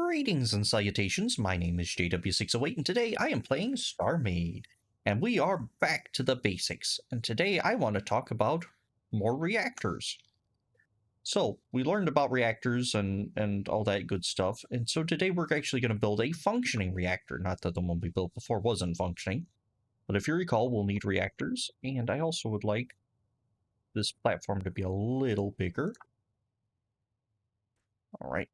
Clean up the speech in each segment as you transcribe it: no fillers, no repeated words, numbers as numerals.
Greetings and salutations, my name is JW608 and today I am playing StarMade. And we are back to the basics, and today I want to talk about more reactors. So, we learned about reactors and all that good stuff, and so today we're actually going to build a functioning reactor. Not that the one we built before wasn't functioning, but if you recall, we'll need reactors, and I also would like this platform to be a little bigger. Alright.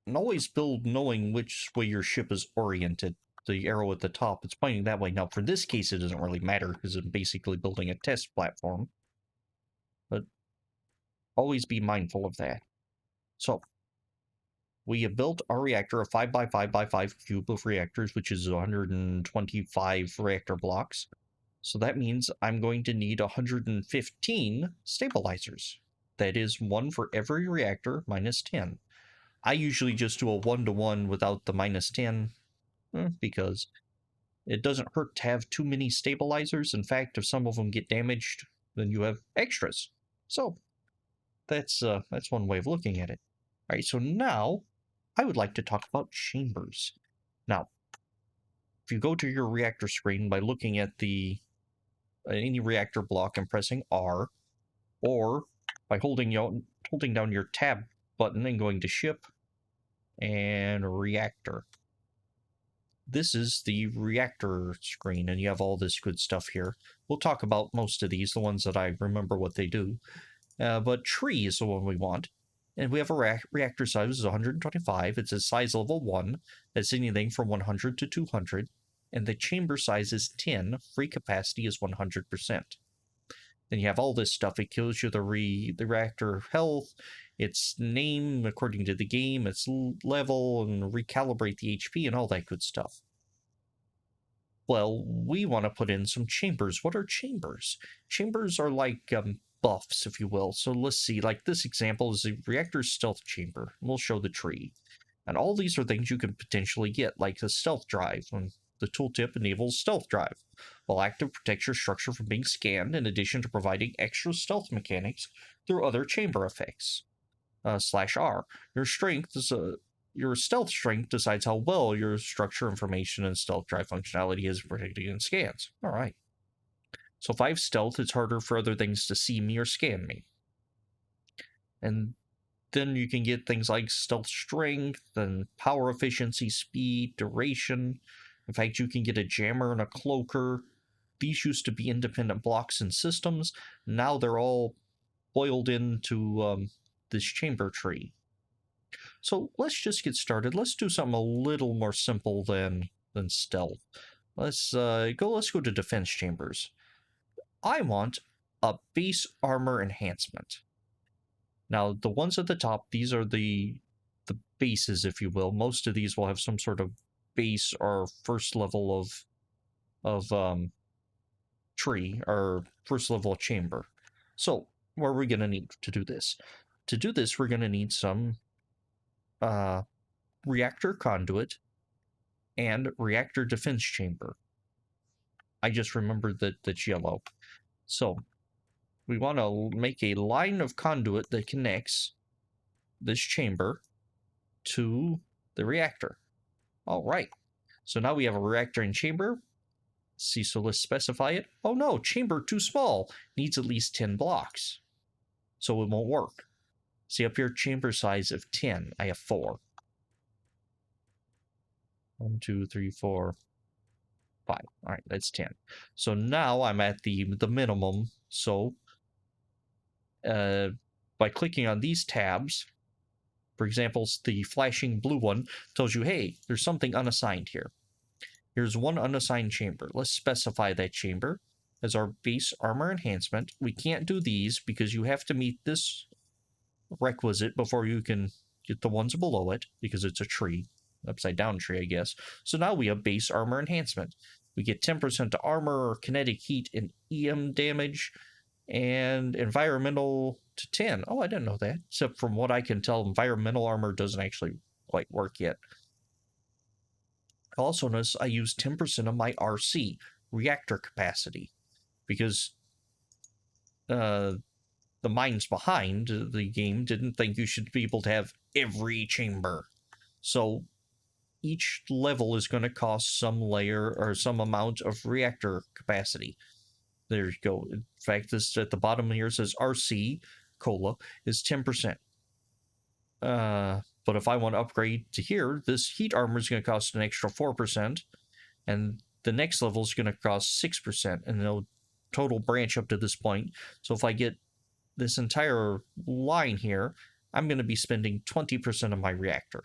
And always build knowing which way your ship is oriented. The arrow at the top, it's pointing that way. Now, for this case, it doesn't really matter because I'm basically building a test platform. But always be mindful of that. So, we have built our reactor, a 5x5x5 cube of reactors, which is 125 reactor blocks. So that means I'm going to need 115 stabilizers. That is one for every reactor minus 10. I usually just do a 1-to-1 without the minus 10, because it doesn't hurt to have too many stabilizers. In fact, if some of them get damaged, then you have extras. So that's one way of looking at it. All right, so now I would like to talk about chambers. Now, if you go to your reactor screen by looking at the any reactor block and pressing R, or by holding down your tab button and going to ship and reactor. This is the reactor screen, and you have all this good stuff here. We'll talk about most of these, the ones that I remember what they do. But tree is the one we want. And we have a reactor size of 125. It's a size level 1. That's anything from 100 to 200. And the chamber size is 10. Free capacity is 100%. Then you have all this stuff. It kills you the reactor health, its name according to the game, its level, and recalibrate the HP and all that good stuff. Well, we want to put in some chambers. What are chambers? Chambers are like buffs, if you will. So let's see, like this example is a reactor stealth chamber. We'll show the tree. And all these are things you can potentially get, like the stealth drive. When the tooltip enables stealth drive. While active, protects your structure from being scanned, in addition to providing extra stealth mechanics through other chamber effects. /R. Your strength is your stealth strength decides how well your structure information and stealth drive functionality is protected against scans. Alright. So if I have stealth, it's harder for other things to see me or scan me. And then you can get things like stealth strength and power efficiency, speed, duration. In fact, you can get a jammer and a cloaker. These used to be independent blocks and systems. Now they're all boiled into this chamber tree. So let's just get started. Let's do something a little more simple than stealth. Let's go to defense chambers. I want a base armor enhancement. Now, the ones at the top, these are the bases, if you will. Most of these will have some sort of base or first level of tree or first level chamber. So, what are we going to need to do this? To do this, we're going to need some reactor conduit and reactor defense chamber. I just remembered that that's yellow. So, we want to make a line of conduit that connects this chamber to the reactor. All right. So now we have a reactor and chamber. See, so let's specify it. Oh no, chamber too small. Needs at least 10 blocks. So it won't work. See up here, chamber size of 10. I have 4. 1, 2, 3, 4, 5. All right, that's 10. So now I'm at the minimum. So by clicking on these tabs, for example, the flashing blue one tells you, hey, there's something unassigned here. Here's one unassigned chamber. Let's specify that chamber as our base armor enhancement. We can't do these because you have to meet this requisite before you can get the ones below it, because it's a tree, upside down tree, I guess. So now we have base armor enhancement. We get 10% to armor or kinetic heat and EM damage, and environmental to 10. Oh, I didn't know that. Except from what I can tell, environmental armor doesn't actually quite work yet. Also notice I use 10% of my RC, reactor capacity, because the minds behind the game didn't think you should be able to have every chamber. So each level is going to cost some layer or some amount of reactor capacity. There you go. In fact, this at the bottom here says RC cola is 10%. But if I want to upgrade to here, this heat armor is going to cost an extra 4%, and the next level is going to cost 6%, and they'll total branch up to this point. So if I get this entire line here, I'm going to be spending 20% of my reactor,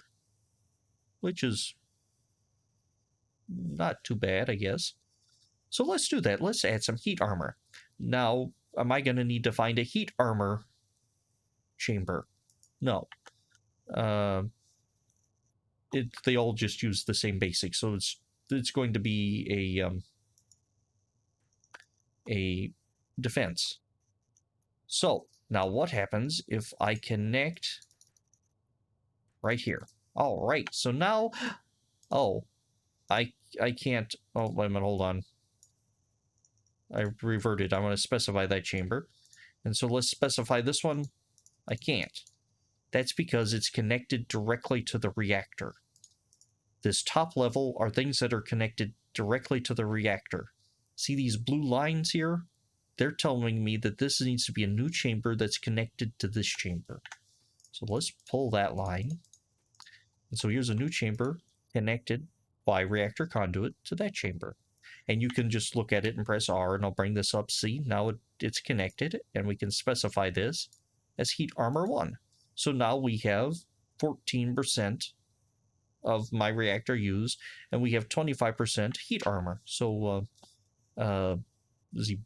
which is not too bad, I guess. So let's do that. Let's add some heat armor. Now, am I going to need to find a heat armor chamber? No. They all just use the same basics, so it's going to be a defense. So now what happens if I connect right here? All right, so now, oh, I can't, oh, wait a minute, hold on. I reverted. I want to specify that chamber. And so let's specify this one. I can't. That's because it's connected directly to the reactor. This top level are things that are connected directly to the reactor. See these blue lines here? They're telling me that this needs to be a new chamber that's connected to this chamber. So let's pull that line. And so here's a new chamber connected by reactor conduit to that chamber. And you can just look at it and press R, and I'll bring this up. See, now it's connected, and we can specify this as heat armor 1. So now we have 14% of my reactor used, and we have 25% heat armor. So,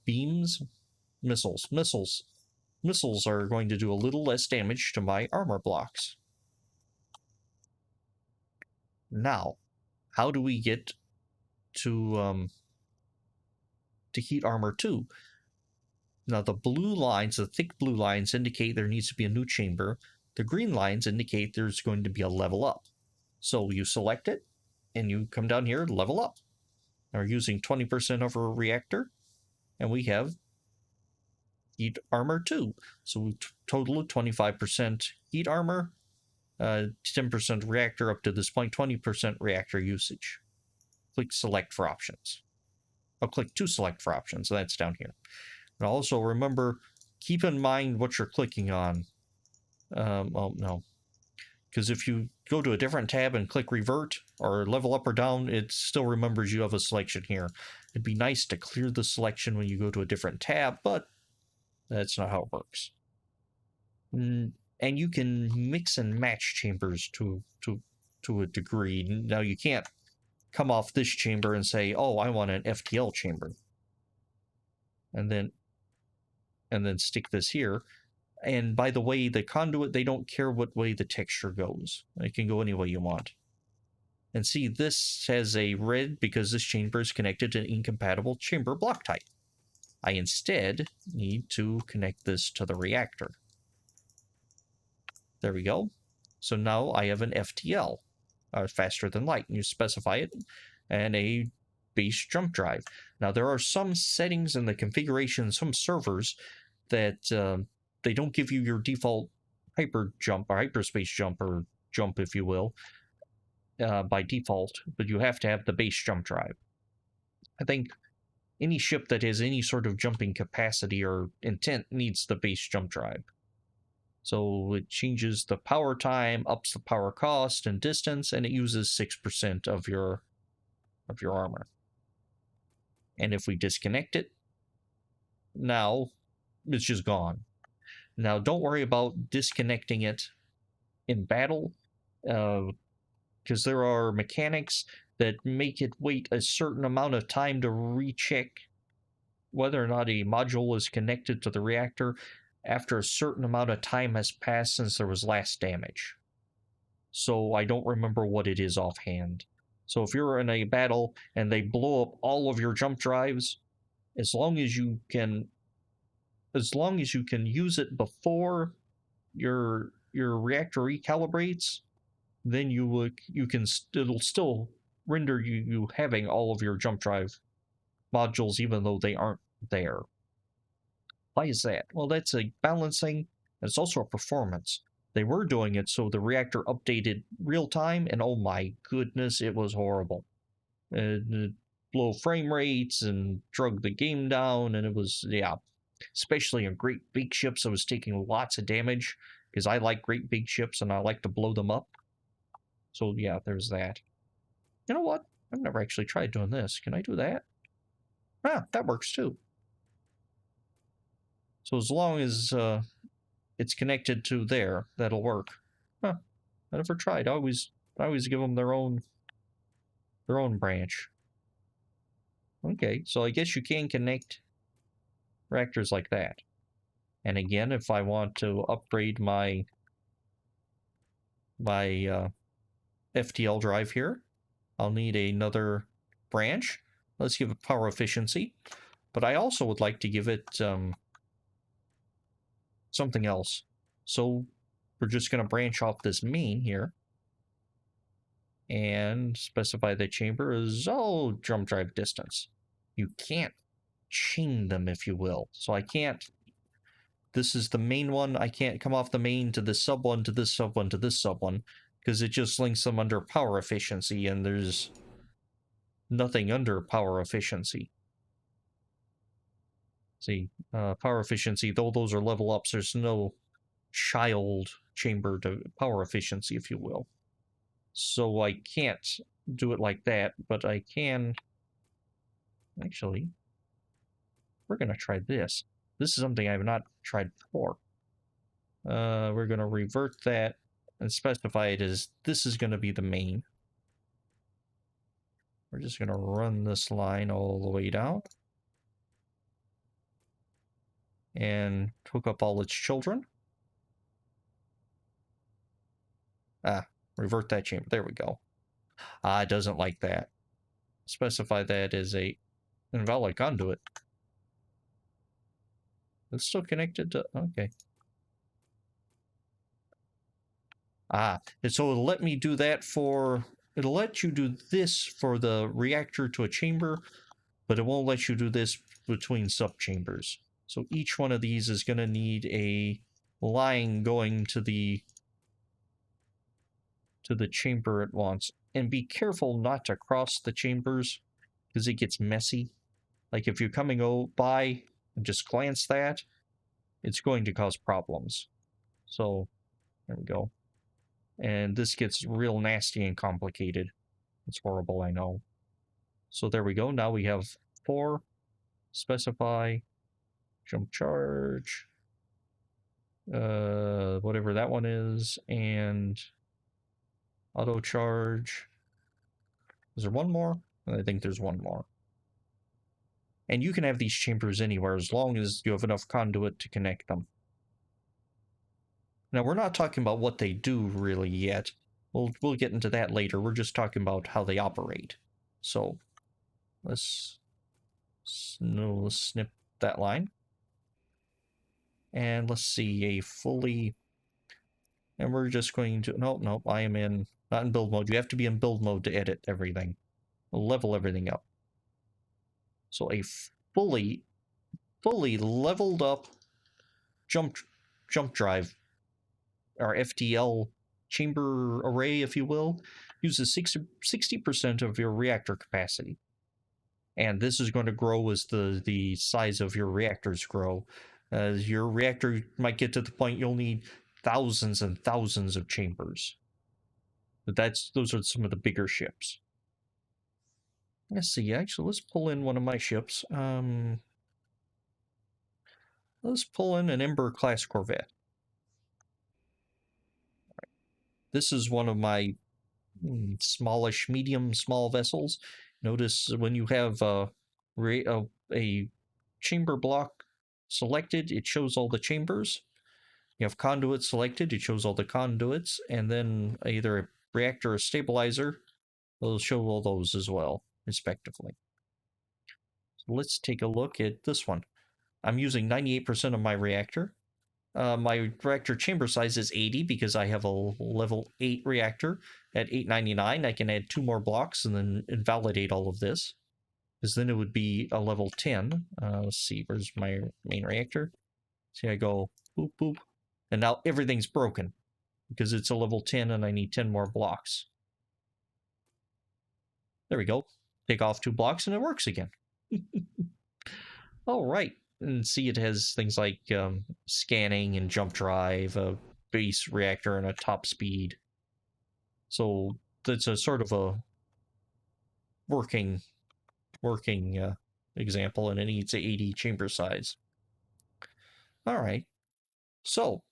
beams, missiles. Missiles are going to do a little less damage to my armor blocks. Now, how do we get to heat armor 2? Now, the blue lines, the thick blue lines, indicate there needs to be a new chamber. The green lines indicate there's going to be a level up. So you select it, and you come down here, level up. Now we're using 20% of our reactor, and we have heat armor 2. So we total of 25% heat armor, 10% reactor up to this point, 20% reactor usage. Click select for options. I'll click to select for options, so that's down here. And also remember, keep in mind what you're clicking on. Oh, no. Because if you go to a different tab and click revert or level up or down, it still remembers you have a selection here. It'd be nice to clear the selection when you go to a different tab, but that's not how it works. And you can mix and match chambers to a degree. Now you can't come off this chamber and say, oh, I want an FTL chamber. And then stick this here. And by the way, the conduit, they don't care what way the texture goes. It can go any way you want. And see, this has a red because this chamber is connected to an incompatible chamber block type. I instead need to connect this to the reactor. There we go. So now I have an FTL, faster than light, and you specify it, and a base jump drive. Now there are some settings in the configuration, some servers that they don't give you your default hyper jump or hyperspace jump or jump, if you will, by default, but you have to have the base jump drive. I think any ship that has any sort of jumping capacity or intent needs the base jump drive. So it changes the power time, ups the power cost and distance, and it uses 6% of your armor. And if we disconnect it, now it's just gone. Now don't worry about disconnecting it in battle, because there are mechanics that make it wait a certain amount of time to recheck whether or not a module is connected to the reactor after a certain amount of time has passed since there was last damage. So I don't remember what it is offhand. So if you're in a battle and they blow up all of your jump drives, as long as you can use it before your reactor recalibrates, then it'll still render you having all of your jump drive modules even though they aren't there. Why is that? Well, that's a balancing, and it's also a performance. They were doing it so the reactor updated real time, and oh my goodness, it was horrible. Low frame rates and drug the game down, and it was, yeah, especially on great big ships. I was taking lots of damage because I like great big ships and I like to blow them up. So yeah, there's that. You know what? I've never actually tried doing this. Can I do that? Ah, that works too. So as long as it's connected to there, that'll work. Huh. I never tried. I always give them their own branch. Okay, so I guess you can connect reactors like that. And again, if I want to upgrade my FTL drive here, I'll need another branch. Let's give it power efficiency. But I also would like to give it something else. So we're just going to branch off this main here and specify the chamber as, oh, jump drive distance. You can't chain them, if you will. So I can't, this is the main one. I can't come off the main to this sub one, to this sub one, to this sub one, because it just links them under power efficiency, and there's nothing under power efficiency. See, power efficiency, though those are level ups, there's no child chamber to power efficiency, if you will. So I can't do it like that, but I can... Actually, we're going to try this. This is something I have not tried before. We're going to revert that and specify it as this is going to be the main. We're just going to run this line all the way down and hook up all its children. Ah, revert that chamber. There we go. Ah, it doesn't like that. Specify that as a invalid conduit. It's still connected to... Okay. Ah, and so it'll let me do that for... It'll let you do this for the reactor to a chamber, but it won't let you do this between subchambers. So each one of these is going to need a line going to the chamber it wants. And be careful not to cross the chambers, because it gets messy. Like if you're coming by and just glance that, it's going to cause problems. So there we go. And this gets real nasty and complicated. It's horrible, I know. So there we go. Now we have 4. Specify jump charge, whatever that one is, and auto charge. Is there one more? I think there's one more. And you can have these chambers anywhere as long as you have enough conduit to connect them. Now, we're not talking about what they do really yet. We'll get into that later. We're just talking about how they operate. So let's snip that line. And let's see, a fully... And we're just going to... Nope, I am in... Not in build mode. You have to be in build mode to edit everything. We'll level everything up. So a fully leveled up jump drive, or FTL chamber array, if you will, uses 60% of your reactor capacity. And this is going to grow as the size of your reactors grow. Your reactor might get to the point you'll need thousands and thousands of chambers. But those are some of the bigger ships. Let's see, actually, let's pull in one of my ships. Let's pull in an Ember-class corvette. This is one of my smallish, small vessels. Notice when you have a chamber block selected, it shows all the chambers. You have conduits selected, it shows all the conduits, and then either a reactor or stabilizer will show all those as well, respectively. So let's take a look at this one. I'm using 98% of my reactor. My reactor chamber size is 80 because I have a level 8 reactor. At 899, I can add 2 more blocks and then invalidate all of this, because then it would be a level 10. Let's see, where's my main reactor? See, I go boop, boop, and now everything's broken. because it's a level 10 and I need 10 more blocks. There we go. Take off 2 blocks and it works again. All right. And see, it has things like scanning and jump drive, a base reactor, and a top speed. So that's a sort of a working example, and it needs 80 chamber size. All right. So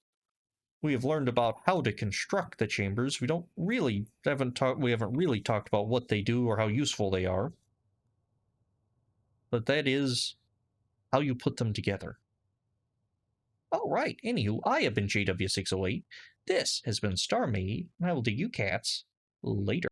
we have learned about how to construct the chambers. We haven't really talked about what they do or how useful they are. But that is how you put them together. All right. Anywho, I have been JW608. This has been StarMade, and I will do you cats later.